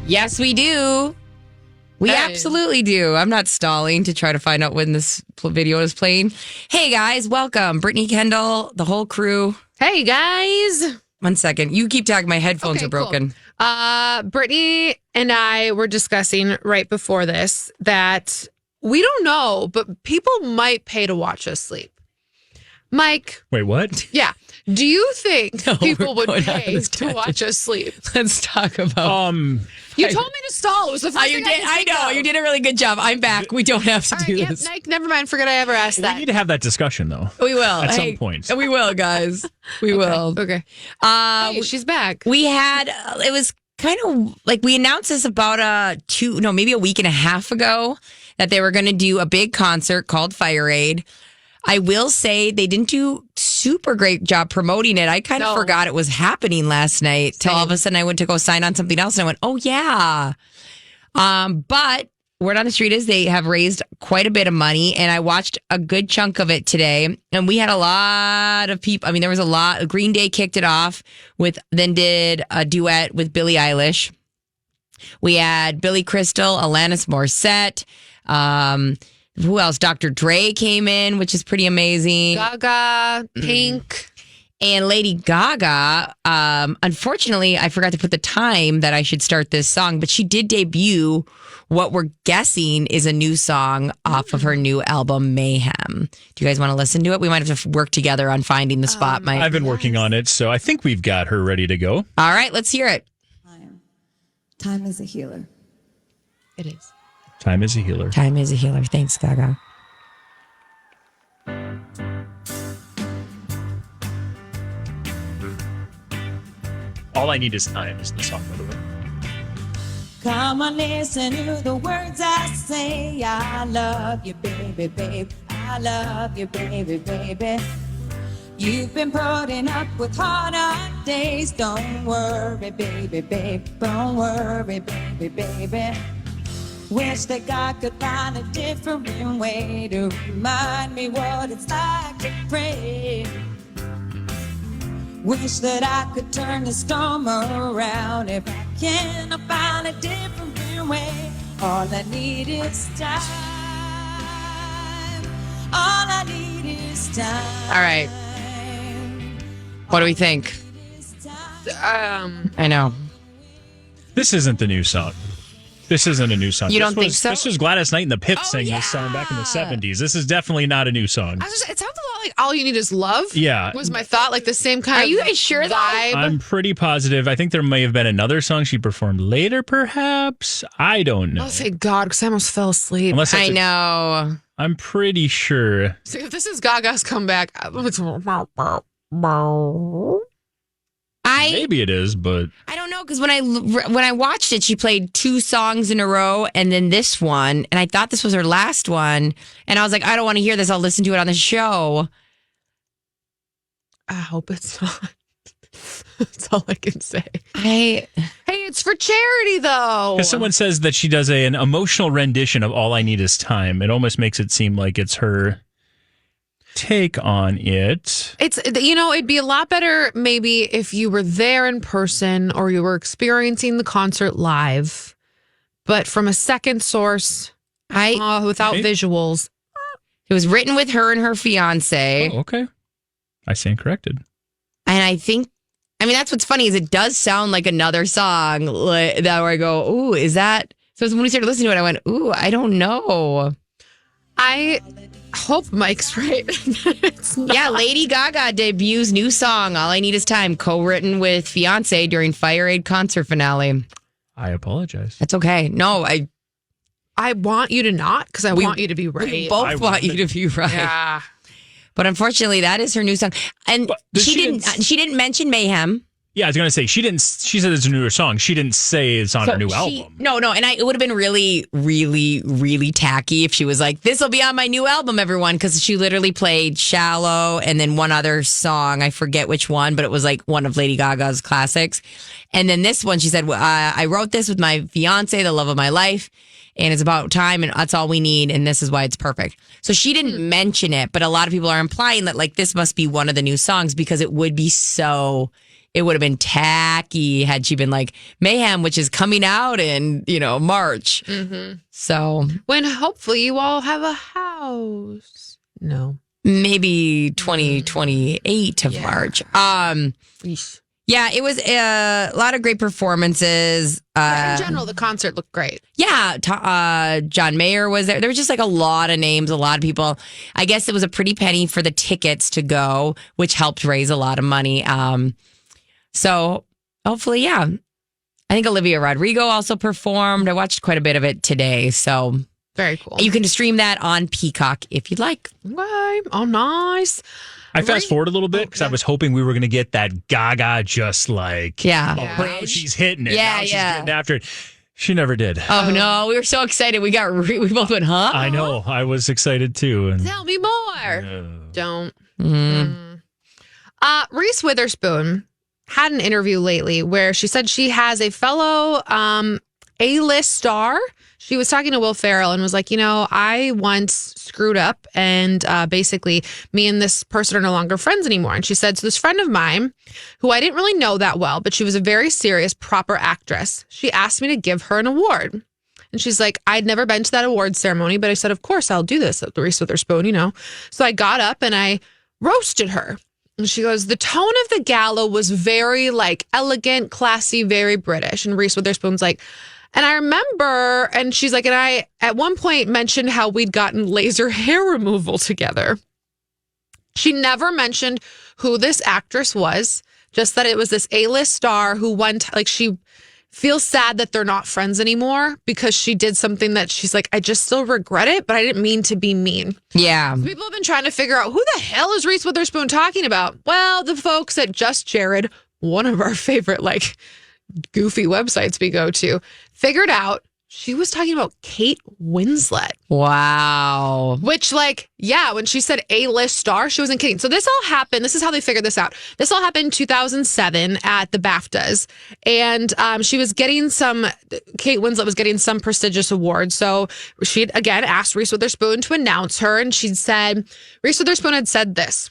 Yes, we do. We absolutely do. I'm not stalling to try to find out when this video is playing. Hey, guys, welcome. Brittany, Kendall, the whole crew. Hey, guys. 1 second. You keep talking. My headphones are broken. Cool. Brittany and I were discussing right before this that we don't know, but people might pay to watch us sleep. Mike. Wait, what? Yeah. Do you think people would pay to watch us sleep? Let's talk about... You told me to stall. It was the first thing I know. You did a really good job. I'm back. We don't have to do this. Mike, never mind. Forget I ever asked that. We need to have that discussion, though. We will. At some point. We will, guys. We will. Okay. Hey, she's back. We had... it was kind of like we announced this about maybe a week and a half ago that they were going to do a big concert called Fire Aid. I will say they didn't do super great job promoting it. I kind of forgot it was happening last night till all of a sudden I went to go sign on something else and I went, oh yeah. But word on the street is they have raised quite a bit of money and I watched a good chunk of it today and we had a lot of people. I mean, there was a lot. Green Day kicked it off then did a duet with Billie Eilish. We had Billy Crystal, Alanis Morissette, who else? Dr. Dre came in, which is pretty amazing. Gaga, Pink. And Lady Gaga, unfortunately, I forgot to put the time that I should start this song, but she did debut what we're guessing is a new song off of her new album, Mayhem. Do you guys want to listen to it? We might have to work together on finding the spot. I've been working on it, so I think we've got her ready to go. All right, let's hear it. Time is a healer. It is. Time is a healer. Time is a healer. Thanks, Gaga. All I Need Is Time is the song, by the way. Come on, listen to the words I say. I love you, baby, babe. I love you, baby, baby. You've been putting up with harder days. Don't worry, baby, babe. Don't worry, baby, baby. Wish that God could find a different way to remind me what it's like to pray. Wish that I could turn the storm around. If I can, I'll find a different way. All I need is time. All I need is time. All right. What do we think? I know. This isn't the new song. This isn't a new song. You don't think so? This was Gladys Knight and the Pips sang this song back in the 70s. This is definitely not a new song. It sounds a lot like All You Need Is Love. Yeah. Was my thought, like the same kind Are of you guys sure vibe. I'm pretty positive. I think there may have been another song she performed later, perhaps. I don't know. Oh, thank God, because I almost fell asleep. I know. I'm pretty sure. So if this is Gaga's comeback, Maybe it is, but I don't know because when I watched it, she played 2 songs in a row and then this one, and I thought this was her last one, and I was like, I don't want to hear this. I'll listen to it on the show. I hope it's not. That's all I can say. Hey, it's for charity though. Because someone says that she does an emotional rendition of All I Need Is Time. It almost makes it seem like it's her take on it. It'd be a lot better maybe if you were there in person or you were experiencing the concert live, but from a second source, without visuals. It was written with her and her fiance. Oh, okay. I stand corrected. And I think, that's what's funny is it does sound like another song that where I go, ooh, is that? So when we started listening to it, I went, ooh, I don't know. I hope Mike's right. It's not. Yeah, Lady Gaga debuts new song, All I Need Is Time, co-written with fiance during Fire Aid concert finale. I apologize. That's okay. No, I want you to not, because I want you to be right. We both want you to be right. Yeah. But unfortunately, that is her new song. And she didn't mention Mayhem. Yeah, I was going to say, she said it's a newer song. She didn't say it's on her new album. No. And it would have been really, really, really tacky if she was like, this will be on my new album, everyone. Because she literally played Shallow and then one other song. I forget which one, but it was like one of Lady Gaga's classics. And then this one, she said, I wrote this with my fiance, the love of my life. And it's about time and that's all we need. And this is why it's perfect. So she didn't mention it, but a lot of people are implying that like this must be one of the new songs because it would be so it would have been tacky had she been like Mayhem, which is coming out in, March. Mm-hmm. So when hopefully you all have a house. No. Maybe 2028 of March. Yeah, it was a lot of great performances. In general, the concert looked great. Yeah, John Mayer was there. There was just like a lot of names, a lot of people. I guess it was a pretty penny for the tickets to go, which helped raise a lot of money. So hopefully, yeah. I think Olivia Rodrigo also performed. I watched quite a bit of it today. So very cool. You can stream that on Peacock if you'd like. Okay. Oh, nice. I fast forward a little bit because I was hoping we were going to get that Gaga just like, now she's hitting it. Yeah, now she's getting after it. She never did. Oh, no. We were so excited. We both went, huh? I know. I was excited too. And tell me more. Don't. Mm-hmm. Reese Witherspoon had an interview lately where she said she has a fellow A-list star. She was talking to Will Ferrell and was like, I once screwed up and basically me and this person are no longer friends anymore. And she said, so this friend of mine who I didn't really know that well, but she was a very serious, proper actress. She asked me to give her an award. And she's like, I'd never been to that award ceremony, but I said, of course, I'll do this at the Reese Witherspoon, So I got up and I roasted her. And she goes, the tone of the gala was very like elegant, classy, very British. And Reese Witherspoon's like, and I remember, and she's like, and I at one point mentioned how we'd gotten laser hair removal together. She never mentioned who this actress was, just that it was this A-list star who she feels sad that they're not friends anymore because she did something that she's like, I just still regret it, but I didn't mean to be mean. Yeah. People have been trying to figure out who the hell is Reese Witherspoon talking about? Well, the folks at Just Jared, one of our favorite, goofy websites we go to, figured out she was talking about Kate Winslet. Wow. Which, when she said A-list star, she wasn't kidding. So this all happened. This is how they figured this out. This all happened in 2007 at the BAFTAs. And Kate Winslet was getting some prestigious awards. So she had, again, asked Reese Witherspoon to announce her. And she'd said, Reese Witherspoon had said this.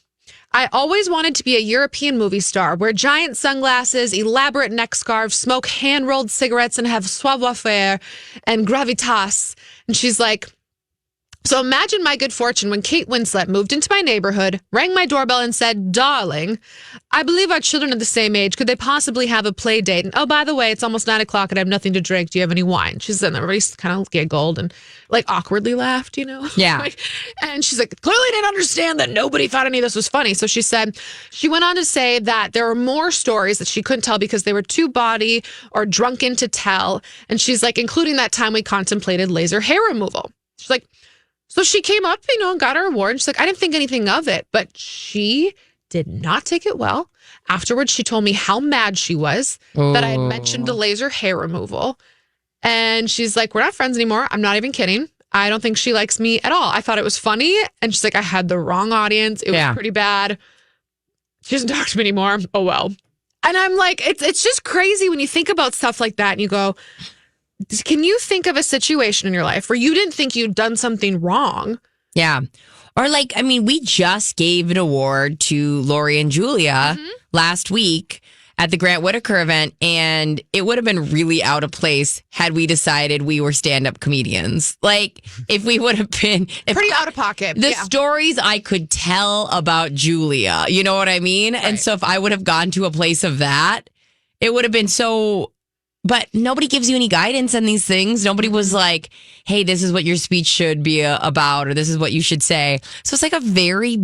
I always wanted to be a European movie star, wear giant sunglasses, elaborate neck scarves, smoke hand-rolled cigarettes, and have savoir-faire and gravitas. And she's like, so imagine my good fortune when Kate Winslet moved into my neighborhood, rang my doorbell and said, darling, I believe our children are the same age. Could they possibly have a play date? And, oh, by the way, it's almost 9 o'clock and I have nothing to drink. Do you have any wine? She said, and everybody kind of giggled and awkwardly laughed, Yeah. And she's like, clearly didn't understand that nobody thought any of this was funny. So she said, she went on to say that there were more stories that she couldn't tell because they were too bawdy or drunken to tell. And she's like, including that time we contemplated laser hair removal. She's like, so she came up, and got her award. And she's like, I didn't think anything of it, but she did not take it well. Afterwards, she told me how mad she was that I had mentioned the laser hair removal. And she's like, we're not friends anymore. I'm not even kidding. I don't think she likes me at all. I thought it was funny. And she's like, I had the wrong audience. It was pretty bad. She doesn't talk to me anymore. Oh, well. And I'm like, it's just crazy when you think about stuff like that and you go, can you think of a situation in your life where you didn't think you'd done something wrong? Yeah. Or we just gave an award to Lori and Julia last week at the Grant Whitaker event, and it would have been really out of place had we decided we were stand-up comedians. If we would have been... Pretty out of pocket. The stories I could tell about Julia, you know what I mean? Right. And so if I would have gone to a place of that, it would have been so... But nobody gives you any guidance on these things. Nobody was like, hey, this is what your speech should be about, or this is what you should say. So it's a very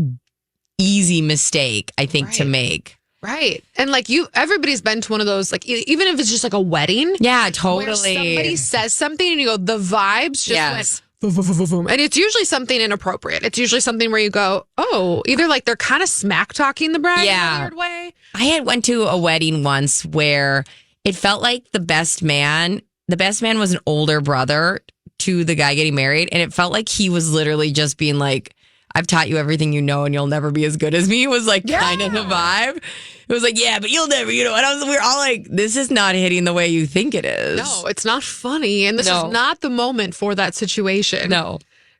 easy mistake, I think, to make. Right. And everybody's been to one of those, even if it's just a wedding. Yeah, totally. Where somebody says something and you go, the vibes just went. And it's usually something inappropriate. It's usually something where you go, oh, either they're kind of smack talking the bride in a weird way. I had went to a wedding once where it felt like the best man was an older brother to the guy getting married. And it felt like he was literally just being like, I've taught you everything you know and you'll never be as good as me. It was kind of the vibe. It was yeah, but you'll never, and we were all like, this is not hitting the way you think it is. No, it's not funny. And this is not the moment for that situation. No.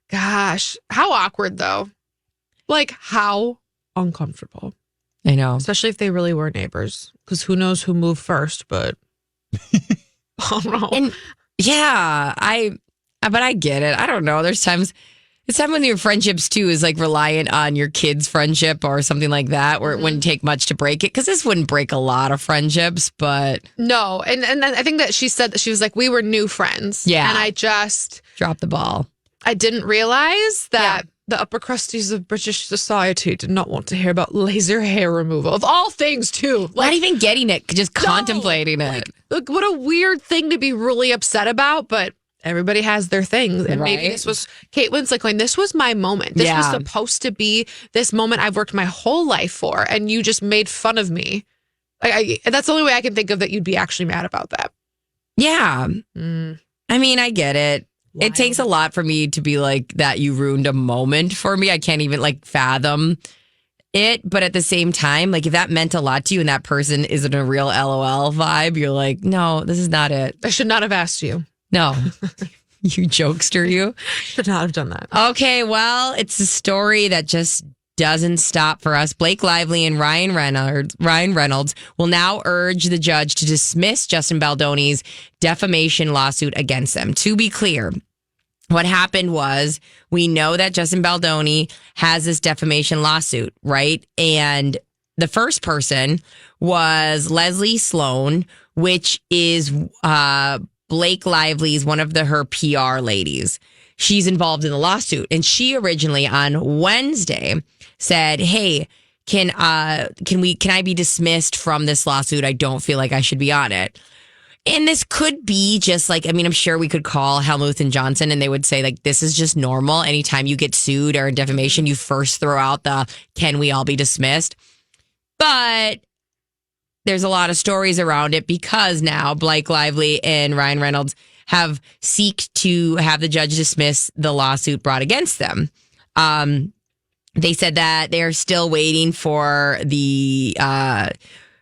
Gosh, how awkward though. How uncomfortable. I know. Especially if they really were neighbors. Because who knows who moved first, but I don't know. And yeah, but I get it. I don't know. It's time when your friendships too is like reliant on your kids' friendship or something like that, where it wouldn't take much to break it. Because this wouldn't break a lot of friendships, but no. And I think that she said that she was like, we were new friends. Yeah. And I just drop the ball. I didn't realize that the upper crusties of British society did not want to hear about laser hair removal. Of all things, too. Not even getting it, just contemplating it. Look, what a weird thing to be really upset about, but everybody has their things. And maybe this was, Caitlin's like, this was my moment. This was supposed to be this moment I've worked my whole life for, and you just made fun of me. That's the only way I can think of that you'd be actually mad about that. Yeah. I mean, I get it. Wild. It takes a lot for me to be like that you ruined a moment for me. I can't even like fathom it. But at the same time, like if that meant a lot to you and that person isn't a real LOL vibe, you're like, no, this is not it. I should not have asked you. No. You jokester, you. Should not have done that. Okay, well, it's a story that just doesn't stop for us. Blake Lively and Ryan Reynolds will now urge the judge to dismiss Justin Baldoni's defamation lawsuit against them. To be clear, what happened was we know that Justin Baldoni has this defamation lawsuit, right? And the first person was Leslie Sloan, which is Blake Lively's one of her PR ladies. She's involved in the lawsuit. And she originally on Wednesday said, hey, can I be dismissed from this lawsuit? I don't feel like I should be on it. And this could be just like, I mean, I'm sure we could call Helmuth and Johnson and they would say like, this is just normal. Anytime you get sued or in defamation, you first throw out can we all be dismissed? But there's a lot of stories around it because now Blake Lively and Ryan Reynolds have sought to have the judge dismiss the lawsuit brought against them. They said that they're still waiting for the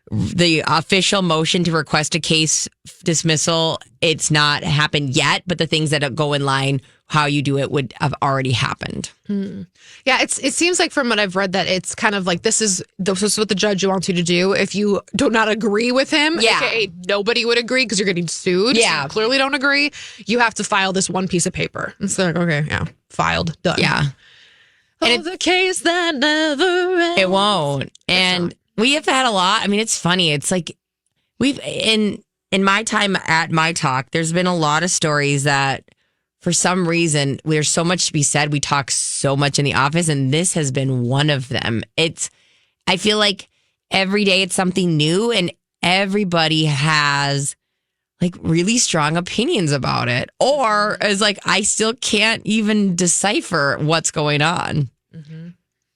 official motion to request a case dismissal. It's not happened yet, but the things that go in line, how you do it would have already happened. Yeah, it seems like from what I've read that it's kind of like this is what the judge wants you to do. If you do not agree with him, aka nobody would agree because you're getting sued. Yeah, so you clearly don't agree. You have to file this one piece of paper. And so they're like, okay, yeah, filed, done. Yeah, and the case that never ends. It won't. And we have had a lot. I mean, it's funny. It's like we've in my time at My Talk, there's been a lot of stories that for some reason there's so much to be said. We talk so much in the office, and this has been one of them. I feel like every day it's something new, and everybody has like really strong opinions about it, or is like I still can't even decipher what's going on. Mm-hmm.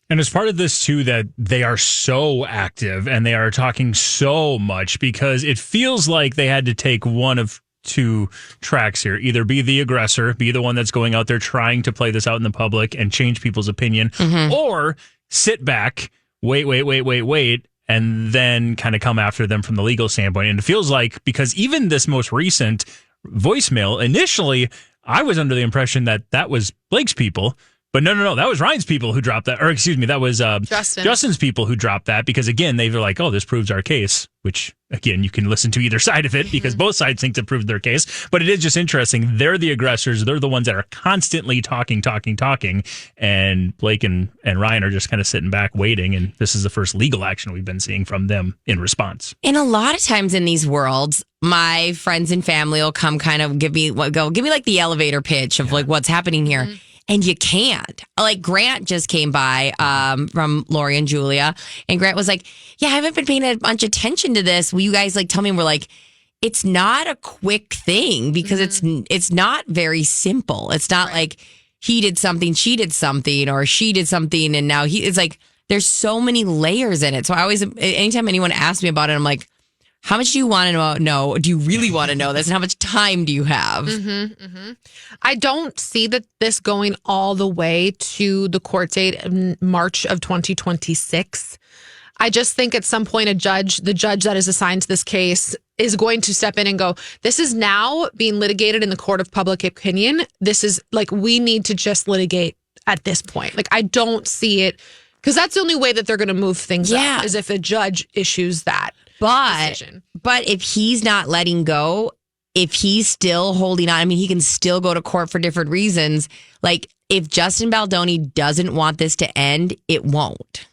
And as part of this, too, that they are so active and they are talking so much because it feels like they had to take one of two tracks here. Either be the aggressor, be the one that's going out there trying to play this out in the public and change people's opinion, or sit back, wait, and then kind of come after them from the legal standpoint. And it feels like, because even this most recent voicemail, initially, I was under the impression that was Blake's people. But no, that was Ryan's people who dropped that. Or excuse me, that was Justin's people who dropped that because, again, they were like, oh, this proves our case, which, again, you can listen to either side of it because both sides think it proved their case. But it is just interesting. They're the aggressors. They're the ones that are constantly talking. And Blake and Ryan are just kind of sitting back waiting. And this is the first legal action we've been seeing from them in response. And a lot of times in these worlds, my friends and family will come kind of give me like the elevator pitch of like what's happening here. Mm-hmm. And you can't. Like Grant just came by from Lori and Julia. And Grant was like, yeah, I haven't been paying a bunch of attention to this. Will you guys like tell me? And we're like, it's not a quick thing because it's not very simple. It's not like he did something, she did something, or she did something. And now it's like there's so many layers in it. So I always, anytime anyone asks me about it, I'm like, how much do you want to know? Do you really want to know this? And how much time do you have? I don't see this going all the way to the court date in March of 2026. I just think at some point the judge that is assigned to this case is going to step in and go, this is now being litigated in the court of public opinion. This is like, we need to just litigate at this point. Like, I don't see it Because that's the only way that they're going to move things Yeah. up, is if a judge issues that decision. But if he's not letting go, if he's still holding on, I mean, he can still go to court for different reasons. Like, if Justin Baldoni doesn't want this to end, it won't.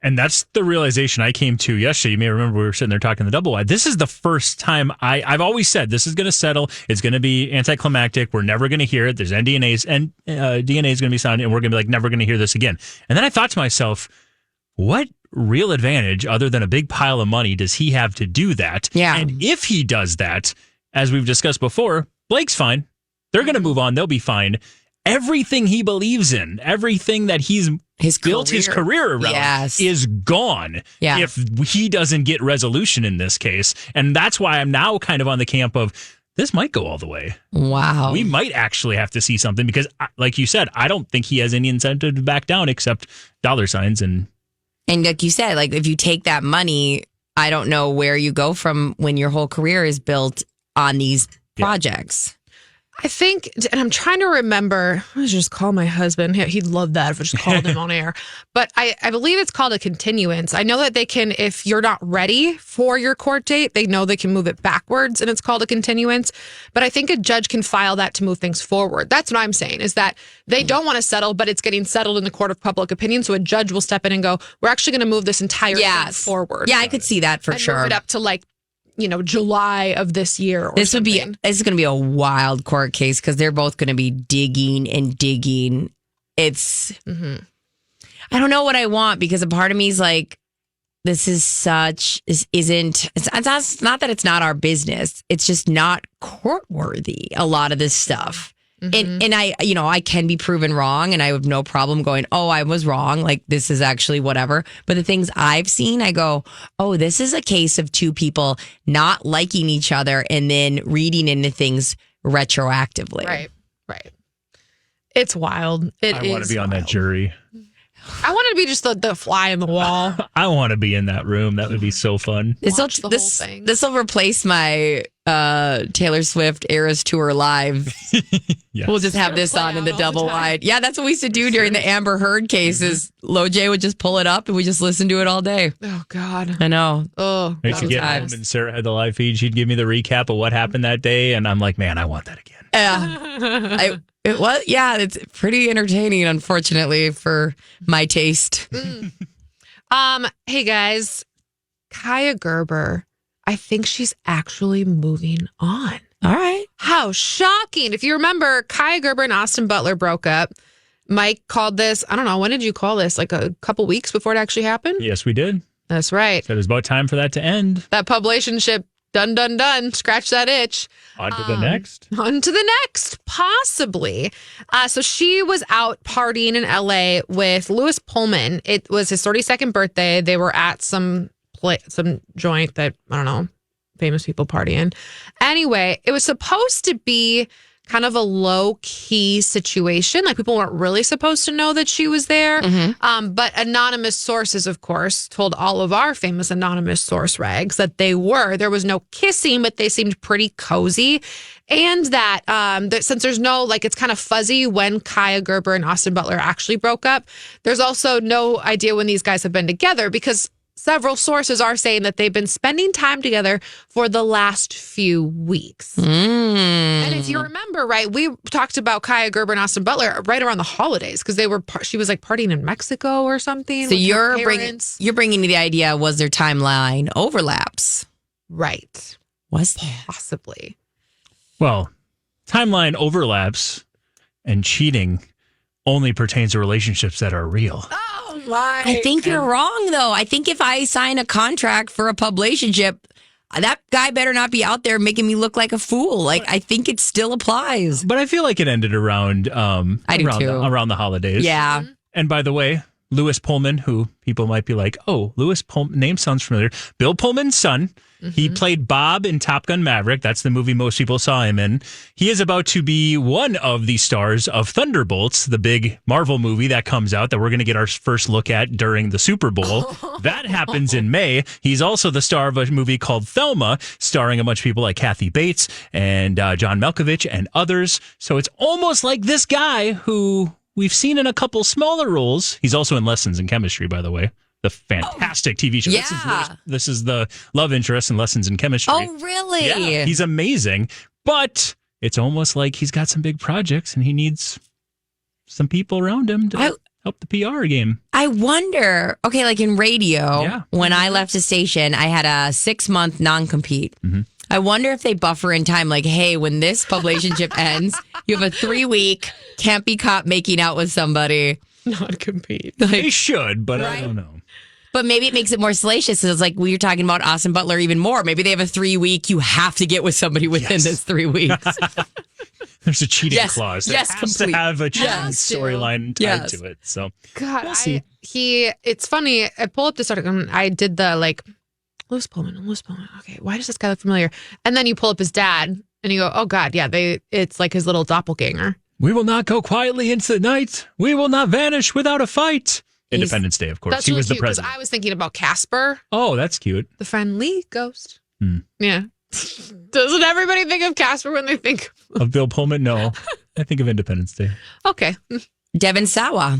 And that's the realization I came to yesterday. You may remember we were sitting there talking the double wide. This is the first time I've always said this is going to settle. It's going to be anticlimactic. We're never going to hear it. There's NDAs and DNA is going to be signed, and we're going to be like, never going to hear this again. And then I thought to myself, what real advantage other than a big pile of money does he have to do that? Yeah. And if he does that, as we've discussed before, Blake's fine. They're going to move on. They'll be fine. Everything he believes in, everything that he's built his career around is gone if he doesn't get resolution in this case. And that's why I'm now kind of on the camp of this might go all the way. Wow. We might actually have to see something because, like you said, I don't think he has any incentive to back down except dollar signs. And like you said, like if you take that money, I don't know where you go from when your whole career is built on these projects. I think, and I'm trying to remember, I just call my husband. He'd love that if I just called him on air. But I believe it's called a continuance. I know that they can, if you're not ready for your court date, they know they can move it backwards and it's called a continuance. But I think a judge can file that to move things forward. That's what I'm saying, is that they don't want to settle, but it's getting settled in the court of public opinion. So a judge will step in and go, we're actually going to move this entire thing forward. Yeah, I could see that for sure. Move it up to like, July of this year. This is going to be a wild court case because they're both going to be digging and digging. It's, I don't know what I want because a part of me is like, this isn't, it's not that it's not our business. It's just not court worthy, a lot of this stuff. And I can be proven wrong and I have no problem going, oh, I was wrong. Like this is actually whatever. But the things I've seen, I go, oh, this is a case of two people not liking each other and then reading into things retroactively. Right. It's wild. I want to be on that jury. I want to be just the fly in the wall. I want to be in that room. That would be so fun. This will replace my Taylor Swift Eras Tour live. Yes. We'll just have this on in the double wide. Yeah, that's what we used to do during the Amber Heard cases. Lo J would just pull it up and we just listen to it all day. Oh God, I know. Oh, I used to get home and Sarah had the live feed. She'd give me the recap of what happened that day, and I'm like, man, I want that again. Yeah. It was, it's pretty entertaining, unfortunately, for my taste. Hey guys, Kaya Gerber, I think she's actually moving on. All right. How shocking. If you remember, Kaya Gerber and Austin Butler broke up. Mike called this, I don't know, when did you call this? Like a couple weeks before it actually happened? Yes, we did. That's right. Said it was about time for that to end. That publicationship, done. Scratch that itch. On to the next. On to the next, possibly. So she was out partying in LA with Louis Pullman. It was his 32nd birthday. They were at some joint that, I don't know, famous people partying. Anyway, it was supposed to be kind of a low-key situation. Like, people weren't really supposed to know that she was there. But anonymous sources, of course, told all of our famous anonymous source rags that they were. There was no kissing, but they seemed pretty cozy. And that since there's no, like, it's kind of fuzzy when Kaya Gerber and Austin Butler actually broke up, there's also no idea when these guys have been together because several sources are saying that they've been spending time together for the last few weeks. And if you remember, right, we talked about Kaya Gerber and Austin Butler right around the holidays because she was like partying in Mexico or something. So you're bringing the idea, was there timeline overlaps? Right. Was there? Possibly. Well, timeline overlaps and cheating only pertains to relationships that are real. Oh my! I think you're wrong, though. I think if I sign a contract for a publicationship, that guy better not be out there making me look like a fool. Like, I think it still applies. But I feel like it ended around around the holidays. Yeah. And by the way, Louis Pullman, who people might be like, oh, Louis Pullman, name sounds familiar. Bill Pullman's son. He played Bob in Top Gun Maverick. That's the movie most people saw him in. He is about to be one of the stars of Thunderbolts, the big Marvel movie that comes out that we're going to get our first look at during the Super Bowl. That happens in May. He's also the star of a movie called Thelma, starring a bunch of people like Kathy Bates and John Malkovich and others. So it's almost like this guy who we've seen in a couple smaller roles. He's also in Lessons in Chemistry, by the way. The fantastic TV show. Yeah. This is the love interest in Lessons in Chemistry. Oh, really? Yeah, he's amazing. But it's almost like he's got some big projects and he needs some people around him to help the PR game. I wonder, okay, like in radio, when I left a station, I had a 6-month non-compete. Mm-hmm. I wonder if they buffer in time, like, hey, when this publicationship ends, you have a 3-week, can't be caught making out with somebody. Not compete. Like, They should, but Right? I don't know. but maybe it makes it more salacious. So it's like we were talking about Austin Butler even more. Maybe they have a 3-week, you have to get with somebody within this 3 weeks. There's a cheating Yes, clause. There yes, has complete. to have a cheating Has to. storyline tied Yes. to it. So God, We'll see. it's funny. I pull up this article and I did the Lewis Pullman. Okay, why does this guy look familiar? And then you pull up his dad and you go, oh God, yeah, it's like his little doppelganger. we will not go quietly into the night. We will not vanish without a fight. Independence Day, of course. That's He really was the cute because president. I was thinking about Casper, Oh, that's cute. the friendly ghost. Hmm. Yeah. Doesn't everybody think of Casper when they think? Of Bill Pullman? No. I think of Independence Day. Okay. Devin Sawa.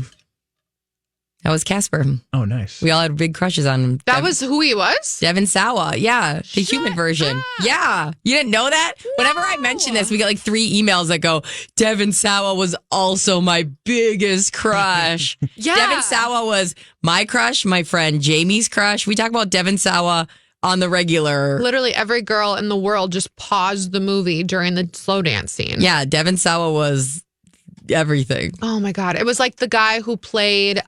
That was Casper. Oh, nice. We all had big crushes on him. That was who he was? Devin Sawa. Yeah. The human version. up. Yeah. You didn't know that? Whenever I mention this, we get like 3 emails that go, Devin Sawa was also my biggest crush. Yeah. Devin Sawa was my crush, my friend Jamie's crush. We talk about Devin Sawa on the regular. Literally every girl in the world just paused the movie during the slow dance scene. Yeah. Devin Sawa was everything. Oh my God. It was like the guy who played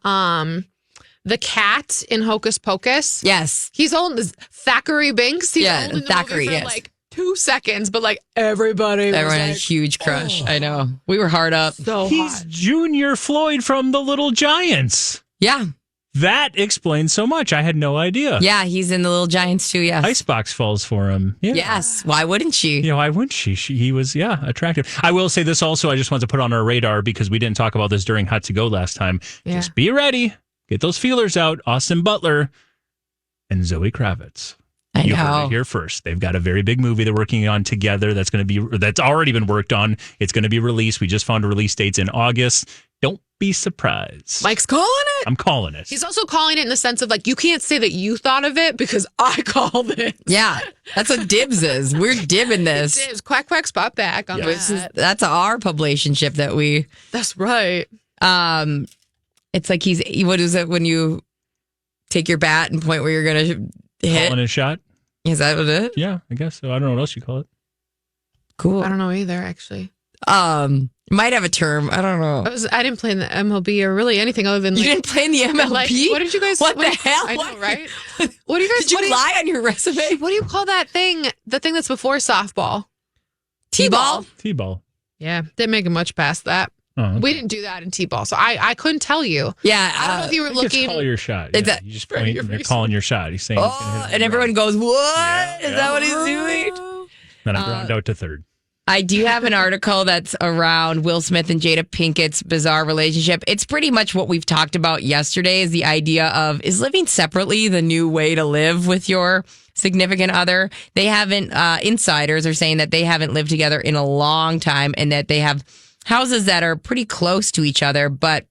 the cat in Hocus Pocus. Yes. He's on this Thackeray Binks. He's Yeah, only in the Thackeray, movie for yes. like 2 seconds, but like everybody Everyone was had a like, huge crush. I know. We were hard up. so He's hot. Junior Floyd from The Little Giants. Yeah. That explains so much. I had no idea. Yeah. He's in the Little Giants too. Yes. Icebox falls for him. Yeah. Yes. Why wouldn't she? You know, why wouldn't she? He was, attractive. I will say this also. I just want to put on our radar because we didn't talk about this during Hot to Go last time. Yeah. Just be ready. Get those feelers out. Austin Butler and Zoe Kravitz. I You heard know. it here first. They've got a very big movie they're working on together. That's already been worked on. It's going to be released. We just found release dates in August. Don't be surprised. Mike's calling it. I'm calling it. He's also calling it in the sense of like, you can't say that you thought of it because I called it. Yeah. That's what dibs is. We're dibbing this. It's quack, quack, spot back on that. That's our publicationship that we That's right. it's like what is it when you take your bat and point where you're gonna hit? Calling a shot. Is that what it is? Yeah, I guess so. I don't know what else you call it. Cool. I don't know either, actually. Might have a term. I don't know. I didn't play in the MLB or really anything other than You like, didn't play in the MLB? like, what did you guys? What the hell? I know, What- right? What do you guys? Did you lie on your resume? What do you call that thing? The thing that's before softball. T-ball? T-ball. Yeah, didn't make it much past that. Oh, okay. We didn't do that in T-ball, so I couldn't tell you. Yeah. I don't know if you were I think it's looking. call your shot. It's Yeah, a- you just Right, point your and you're face. calling your shot. He's saying he's gonna hit Oh, it and home everyone run. goes, what? Yeah, Is yeah. that what he's doing? Then I ground out to third. I do have an article that's around Will Smith and Jada Pinkett's bizarre relationship. It's pretty much what we've talked about yesterday is the idea of, is living separately the new way to live with your significant other? They haven't, insiders are saying that they haven't lived together in a long time and that they have houses that are pretty close to each other, but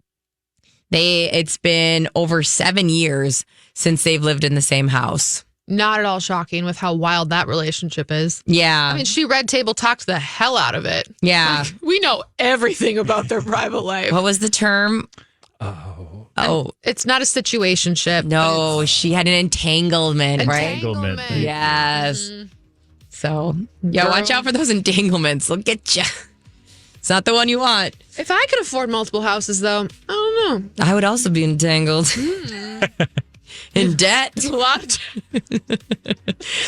it's been over 7 years since they've lived in the same house. Not at all shocking with how wild that relationship is. Yeah. I mean, she red table talked the hell out of it. Yeah. We know everything about their private life. What was the term? Oh, It's not a situationship. no, she had an entanglement, right? Entanglement. Yes. So, yeah, Girl. watch out for those entanglements. They'll get you. It's not the one you want. If I could afford multiple houses, though, I don't know. I would also be entangled in debt. It's a lot.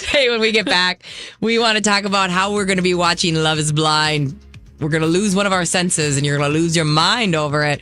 Hey, when we get back, we want to talk about how we're going to be watching Love is Blind. We're going to lose one of our senses and you're going to lose your mind over it.